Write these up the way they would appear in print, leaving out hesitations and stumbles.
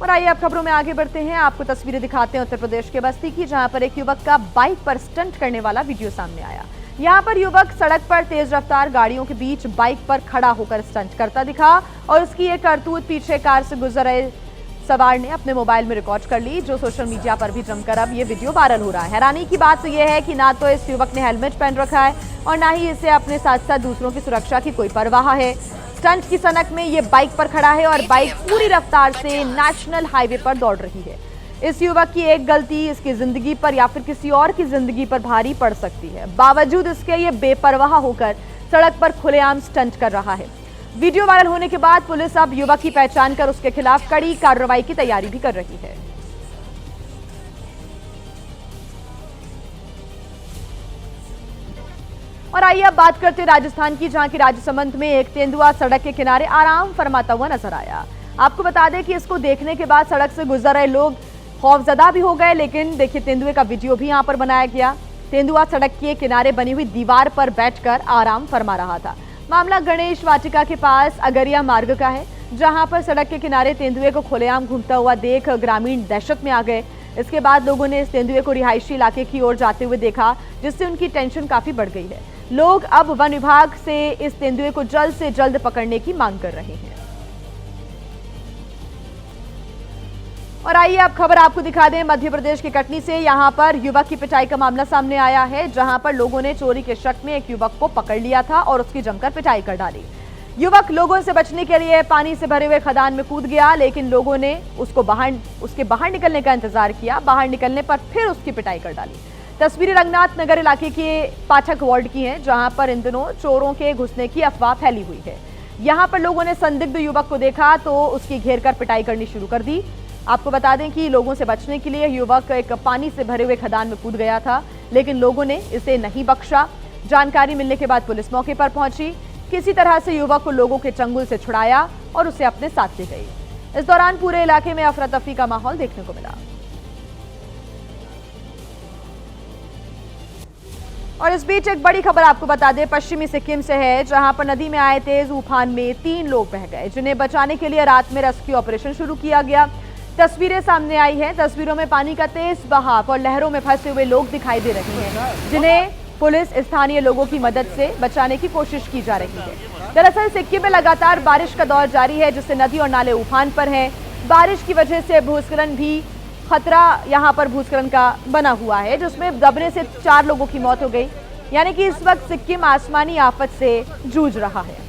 और आइए अब खबरों में आगे बढ़ते हैं। आपको तस्वीरें दिखाते हैं उत्तर प्रदेश के बस्ती की, जहां पर एक युवक का बाइक पर स्टंट करने वाला वीडियो सामने आया। यहां पर युवक सड़क पर तेज रफ्तार गाड़ियों के बीच बाइक पर खड़ा होकर स्टंट करता दिखा और उसकी एक करतूत पीछे कार से गुजर रहे सवार ने अपने मोबाइल में रिकॉर्ड कर ली, जो सोशल मीडिया पर भी जमकर अब ये वीडियो वायरल हो रहा है। हैरानी की बात तो यह है कि ना तो इस युवक ने हेलमेट पहन रखा है और ना ही इसे अपने साथ साथ दूसरों की सुरक्षा की कोई परवाह है। स्टंट की सनक में ये बाइक पर खड़ा है और बाइक पूरी रफ्तार से नेशनल हाईवे पर दौड़ रही है। इस युवक की एक गलती इसकी जिंदगी पर या फिर किसी और की जिंदगी पर भारी पड़ सकती है। बावजूद इसके ये बेपरवाह होकर सड़क पर खुलेआम स्टंट कर रहा है। वीडियो वायरल होने के बाद पुलिस अब युवक की पहचान कर उसके खिलाफ कड़ी कार्रवाई की तैयारी भी कर रही है। और आइए अब बात करते हैं राजस्थान की, जहां की राजसमंद में एक तेंदुआ सड़क के किनारे आराम फरमाता हुआ नजर आया। आपको बता दें कि इसको देखने के बाद सड़क से गुजर रहे लोग खौफजदा भी हो गए, लेकिन देखिए तेंदुए का वीडियो भी यहां पर बनाया गया। तेंदुआ सड़क के किनारे बनी हुई दीवार पर बैठकर आराम फरमा रहा था। मामला गणेश वाटिका के पास अगरिया मार्ग का है, जहां पर सड़क के किनारे तेंदुए को खुलेआम घूमता हुआ देख ग्रामीण दहशत में आ गए। इसके बाद लोगों ने इस तेंदुए को रिहायशी इलाके की ओर जाते हुए देखा, जिससे उनकी टेंशन काफी बढ़ गई है। लोग अब वन विभाग से इस तेंदुए को जल्द से जल्द पकड़ने की मांग कर रहे हैं। और आइए अब खबर आपको दिखा दें मध्य प्रदेश के कटनी से। यहां पर युवक की पिटाई का मामला सामने आया है, जहां पर लोगों ने चोरी के शक में एक युवक को पकड़ लिया था और उसकी जमकर पिटाई कर डाली। युवक लोगों से बचने के लिए पानी से भरे हुए खदान में कूद गया, लेकिन लोगों ने उसके बाहर निकलने का इंतजार किया। बाहर निकलने पर फिर उसकी पिटाई कर डाली। तस्वीरें रंगनाथ नगर इलाके के पाठक वार्ड की हैं, जहां पर इन दिनों चोरों के घुसने की अफवाह फैली हुई है। यहां पर लोगों ने संदिग्ध युवक को देखा तो उसकी घेर कर पिटाई करनी शुरू कर दी। आपको बता दें कि लोगों से बचने के लिए युवक एक पानी से भरे हुए खदान में कूद गया था, लेकिन लोगों ने इसे नहीं बख्शा। जानकारी मिलने के बाद पुलिस मौके पर पहुंची, किसी तरह से युवक को लोगों के चंगुल से छुड़ाया और उसे अपने साथ ले गई। इस दौरान पूरे इलाके में अफरा तफरी का माहौल देखने को मिला। और इस बीच एक बड़ी खबर आपको बता दें पश्चिमी सिक्किम से है, जहां पर नदी में आए तेज उफान में 3 लोग बह गए, जिन्हें बचाने के लिए रात में रेस्क्यू ऑपरेशन शुरू किया गया। तस्वीरें सामने आई हैं। तस्वीरों में पानी का तेज बहाव और लहरों में फंसे हुए लोग दिखाई दे रहे हैं, जिन्हें पुलिस स्थानीय लोगों की मदद से बचाने की कोशिश की जा रही है। दरअसल सिक्किम में लगातार बारिश का दौर जारी है, जिससे नदी और नाले उफान पर हैं। बारिश की वजह से भूस्खलन भी खतरा यहां पर भूस्खलन का बना हुआ है, जिसमें दबने से 4 लोगों की मौत हो गई। यानी कि इस वक्त सिक्किम आसमानी आफत से जूझ रहा है।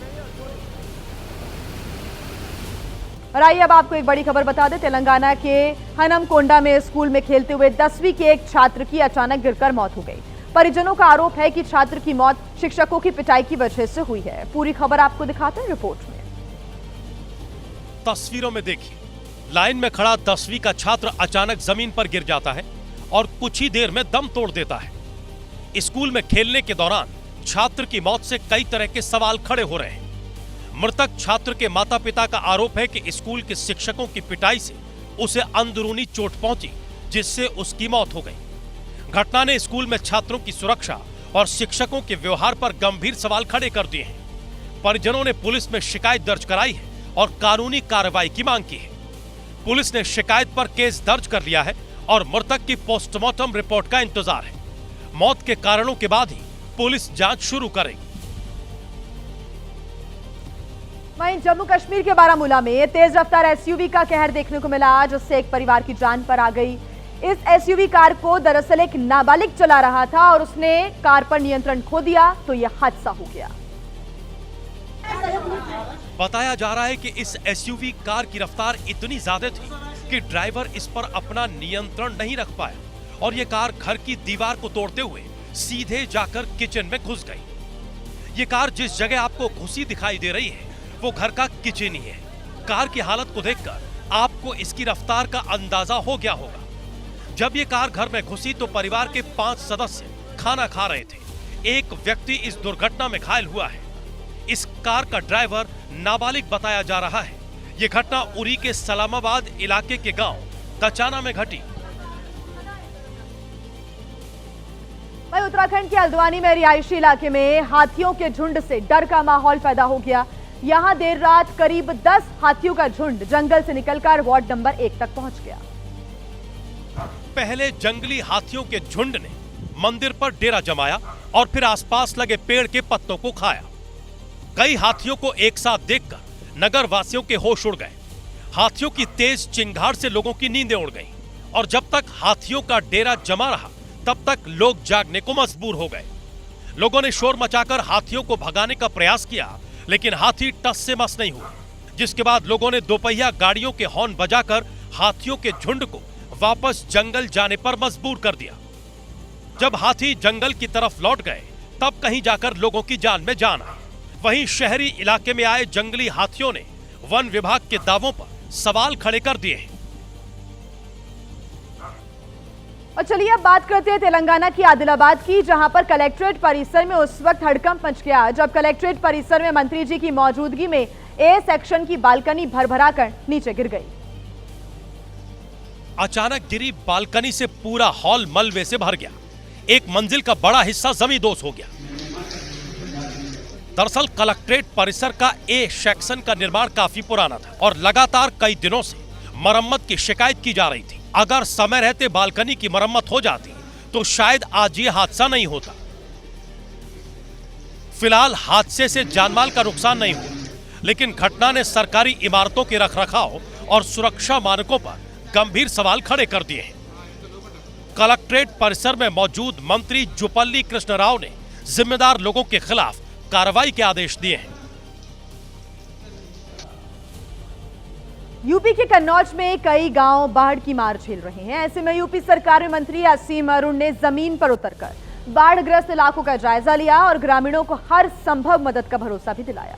और आइए अब आपको एक बड़ी खबर बता दें। तेलंगाना के हनमकोंडा में स्कूल में खेलते हुए 10वीं के एक छात्र की अचानक गिरकर मौत हो गई। परिजनों का आरोप है कि छात्र की मौत शिक्षकों की पिटाई की वजह से हुई है। पूरी खबर आपको दिखाते हैं रिपोर्ट में। तस्वीरों में देखिए, लाइन में खड़ा 10वीं का छात्र अचानक जमीन पर गिर जाता है और कुछ ही देर में दम तोड़ देता है। स्कूल में खेलने के दौरान छात्र की मौत से कई तरह के सवाल खड़े हो रहे हैं। मृतक छात्र के माता पिता का आरोप है कि स्कूल के शिक्षकों की पिटाई से उसे अंदरूनी चोट पहुंची, जिससे उसकी मौत हो गई। घटना ने स्कूल में छात्रों की सुरक्षा और शिक्षकों के व्यवहार पर गंभीर सवाल खड़े कर दिए हैं। परिजनों ने पुलिस में शिकायत दर्ज कराई है और कानूनी कार्रवाई की मांग की है। पुलिस ने शिकायत पर केस दर्ज कर लिया है और मृतक की पोस्टमार्टम रिपोर्ट का इंतजार है। मौत के कारणों के बाद ही पुलिस जांच शुरू करेगी। वहीं जम्मू कश्मीर के बारामूला में तेज रफ्तार एसयूवी का कहर देखने को मिला, जिससे एक परिवार की जान पर आ गई। इस एसयूवी कार को दरअसल एक नाबालिग चला रहा था और उसने कार पर नियंत्रण खो दिया तो यह हादसा हो गया। बताया जा रहा है कि इस एसयूवी कार की रफ्तार इतनी ज्यादा थी कि ड्राइवर इस पर अपना नियंत्रण नहीं रख पाया और ये कार घर की दीवार को तोड़ते हुए सीधे जाकर किचन में घुस गई। ये कार जिस जगह आपको घुसी दिखाई दे रही है वो घर का किचन ही है। कार की हालत को देखकर आपको इसकी रफ्तार का अंदाजा हो गया होगा। जब ये कार घर में घुसी तो परिवार के 5 सदस्य खाना खा रहे थे। एक व्यक्ति इस दुर्घटना में घायल हुआ है। इस कार का ड्राइवर नाबालिग बताया जा रहा है। ये घटना उरी के सलामाबाद इलाके के गांव तचाना में घटी। वहीं उत्तराखंड के हल्द्वानी में रिहायशी इलाके में हाथियों के झुंड से डर का माहौल पैदा हो गया। यहां देर रात करीब 10 हाथियों का झुंड जंगल से निकलकर वार्ड नंबर 1 तक पहुंच गया। पहले जंगली हाथियों के झुंड ने मंदिर पर डेरा जमाया और फिर आसपास लगे पेड़ के पत्तों को खाया। कई हाथियों को एक साथ देखकर नगर वासियों के होश उड़ गए। हाथियों की तेज चिंगार से लोगों की नींदें उड़ गईं और जब तक हाथियों का डेरा जमा रहा तब तक लोग जागने को मजबूर हो गए। लोगों ने शोर मचाकर हाथियों को भगाने का प्रयास किया, लेकिन हाथी टस से मस नहीं हुआ, जिसके बाद लोगों ने दोपहिया गाड़ियों के हॉर्न बजाकर हाथियों के झुंड को वापस जंगल जाने पर मजबूर कर दिया। जब हाथी जंगल की तरफ लौट गए तब कहीं जाकर लोगों की जान में जान आई। वहीं शहरी इलाके में आए जंगली हाथियों ने वन विभाग के दावों पर सवाल खड़े कर दिए हैं। और चलिए अब बात करते हैं तेलंगाना की आदिलाबाद की, जहां पर कलेक्ट्रेट परिसर में उस वक्त हड़कंप मच गया जब कलेक्ट्रेट परिसर में मंत्री जी की मौजूदगी में ए सेक्शन की बालकनी भरभरा कर नीचे गिर गई। अचानक गिरी बालकनी से पूरा हॉल मलबे से भर गया। एक मंजिल का बड़ा हिस्सा जमींदोज हो गया। दरअसल कलेक्ट्रेट परिसर का ए सेक्शन का निर्माण काफी पुराना था और लगातार कई दिनों से मरम्मत की शिकायत की जा रही थी। अगर समय रहते बालकनी की मरम्मत हो जाती तो शायद आज ये हादसा नहीं होता। फिलहाल हादसे से जानमाल का नुकसान नहीं हुआ, लेकिन घटना ने सरकारी इमारतों के रखरखाव और सुरक्षा मानकों पर गंभीर सवाल खड़े कर दिए हैं। कलेक्ट्रेट परिसर में मौजूद मंत्री जुपल्ली कृष्ण राव ने जिम्मेदार लोगों के खिलाफ कार्रवाई के आदेश दिए हैं। यूपी के कन्नौज में कई गांव बाढ़ की मार झेल रहे हैं। ऐसे में यूपी सरकार में मंत्री असीम अरुण ने जमीन पर उतरकर बाढ़ग्रस्त इलाकों का जायजा लिया और ग्रामीणों को हर संभव मदद का भरोसा भी दिलाया।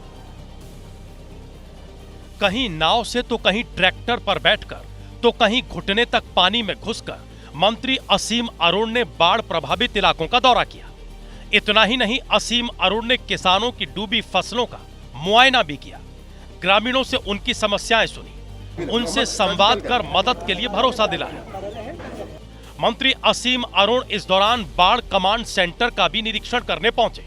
कहीं नाव से तो कहीं ट्रैक्टर पर बैठकर तो कहीं घुटने तक पानी में घुसकर मंत्री असीम अरुण ने बाढ़ प्रभावित इलाकों का दौरा किया। इतना ही नहीं, असीम अरुण ने किसानों की डूबी फसलों का मुआयना भी किया, ग्रामीणों से उनकी समस्याएं सुनी, उनसे संवाद कर मदद के लिए भरोसा दिलाया। मंत्री असीम अरुण इस दौरान बाढ़ कमांड सेंटर का भी निरीक्षण करने पहुंचे,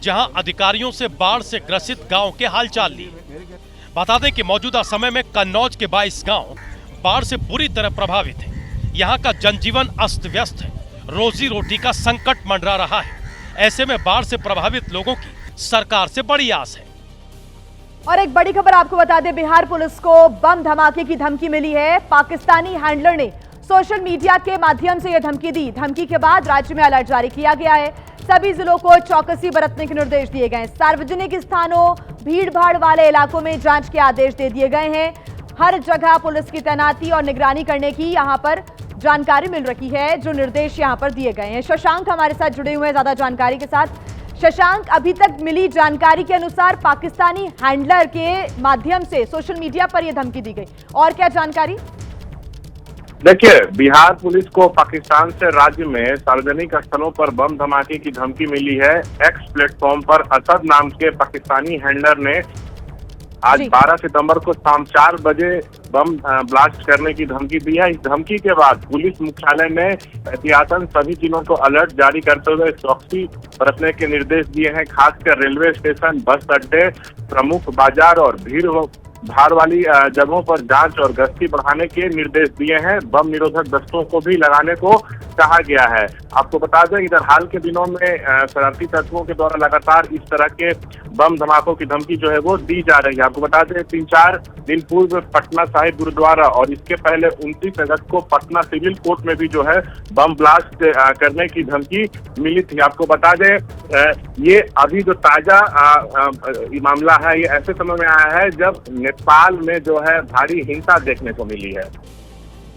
जहां अधिकारियों से बाढ़ से ग्रसित गांव के हालचाल लिए। बता दें कि मौजूदा समय में कन्नौज के 22 गांव बाढ़ से बुरी तरह प्रभावित हैं। यहाँ का जनजीवन अस्त व्यस्त है, रोजी रोटी का संकट मंडरा रहा है। ऐसे में बाढ़ से प्रभावित लोगों की सरकार से बड़ी आस है। और एक बड़ी खबर आपको बता दें, बिहार पुलिस को बम धमाके की धमकी मिली है। पाकिस्तानी हैंडलर ने सोशल मीडिया के माध्यम से यह धमकी दी। धमकी के बाद राज्य में अलर्ट जारी किया गया है। सभी जिलों को चौकसी बरतने के निर्देश दिए गए हैं। सार्वजनिक स्थानों, भीड़ भाड़ वाले इलाकों में जांच के आदेश दे दिए गए हैं। हर जगह पुलिस की तैनाती और निगरानी करने की यहां पर जानकारी मिल रही है, जो निर्देश यहां पर दिए गए हैं। शशांक हमारे साथ जुड़े हुए हैं ज्यादा जानकारी के साथ। शशांक, अभी तक मिली जानकारी के अनुसार पाकिस्तानी हैंडलर के माध्यम से सोशल मीडिया पर यह धमकी दी गई, और क्या जानकारी? देखिए, बिहार पुलिस को पाकिस्तान से राज्य में सार्वजनिक स्थलों पर बम धमाके की धमकी मिली है। एक्स प्लेटफॉर्म पर असद नाम के पाकिस्तानी हैंडलर ने आज 12 सितंबर को शाम 4 बजे बम ब्लास्ट करने की धमकी दी है। इस धमकी के बाद पुलिस मुख्यालय ने एहतियातन सभी जिलों को अलर्ट जारी करते हुए चौकसी बरतने के निर्देश दिए हैं। खासकर रेलवे स्टेशन, बस अड्डे, प्रमुख बाजार और भीड़ भाड़ वाली जगहों पर जांच और गश्ती बढ़ाने के निर्देश दिए हैं। बम निरोधक दस्तों को भी लगाने को कहा गया है। आपको बता दें, इधर हाल के दिनों में शरारती तत्वों के द्वारा लगातार इस तरह के बम धमाकों की धमकी जो है वो दी जा रही है। आपको बता दें, 3-4 दिन पूर्व पटना साहिब गुरुद्वारा और इसके पहले 29 अगस्त को पटना सिविल कोर्ट में भी जो है बम ब्लास्ट करने की धमकी मिली थी। आपको बता दें, ये अभी जो ताजा मामला है, ये ऐसे समय में आया है जब नेपाल में जो है भारी हिंसा देखने को मिली है।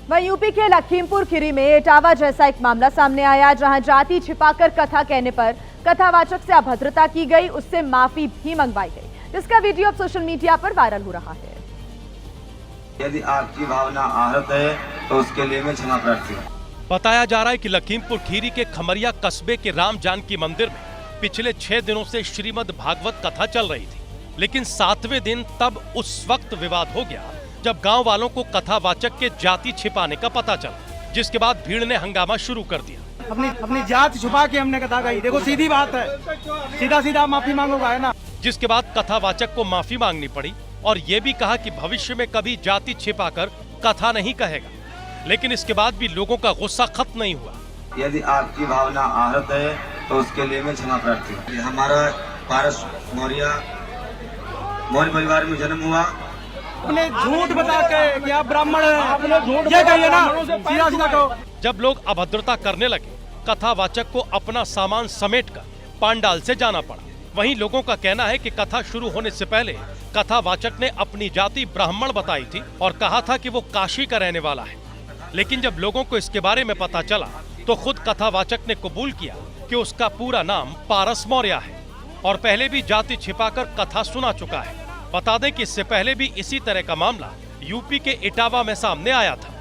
वहीं यूपी के लखीमपुर खीरी में इटावा जैसा एक मामला सामने आया, जहां जाति छिपाकर कथा कहने पर कथावाचक से अभद्रता की गई, उससे माफी भी मंगवाई गई, जिसका वीडियो अब सोशल मीडिया पर वायरल हो रहा है। यदि आपकी भावना आहत है तो उसके लिए मैं क्षमा प्रार्थी हूं। बताया जा रहा है कि लखीमपुर खीरी के खमरिया कस्बे के राम जानकी मंदिर में पिछले 6 दिनों से श्रीमद् भागवत कथा चल रही थी, लेकिन 7वें दिन तब उस वक्त विवाद हो गया जब गांव वालों को कथावाचक के जाति छिपाने का पता चला, जिसके बाद भीड़ ने हंगामा शुरू कर दिया। अपनी जाति छुपा के हमने कथा कही। देखो, सीधी बात है, सीधा सीधा माफी मांगोगा, है ना। जिसके बाद कथावाचक को माफी मांगनी पड़ी और ये भी कहा कि भविष्य में कभी जाति छिपाकर कथा नहीं कहेगा। लेकिन इसके बाद भी लोगों का गुस्सा खत्म नहीं हुआ। यदि आपकी भावना आहत है तो उसके लिए मैं क्षमा प्रार्थी हूँ। हमारा पारस मौर्य परिवार में जन्म हुआ। आपने झूठ बता के कि आप ब्राह्मण हैं, आपने झूठ ये कहिए ना, सीधा सीधा कहो। जब लोग अभद्रता करने लगे, कथावाचक को अपना सामान समेटकर पांडाल से जाना पड़ा। वहीं लोगों का कहना है कि कथा शुरू होने से पहले कथावाचक ने अपनी जाति ब्राह्मण बताई थी और कहा था कि वो काशी का रहने वाला है। लेकिन जब लोगों को इसके बारे में पता चला तो खुद कथावाचक ने कबूल किया कि उसका पूरा नाम पारस मौर्य है और पहले भी जाति छिपाकर कथा सुना चुका है। बता दें कि इससे पहले भी इसी तरह का मामला यूपी के इटावा में सामने आया था।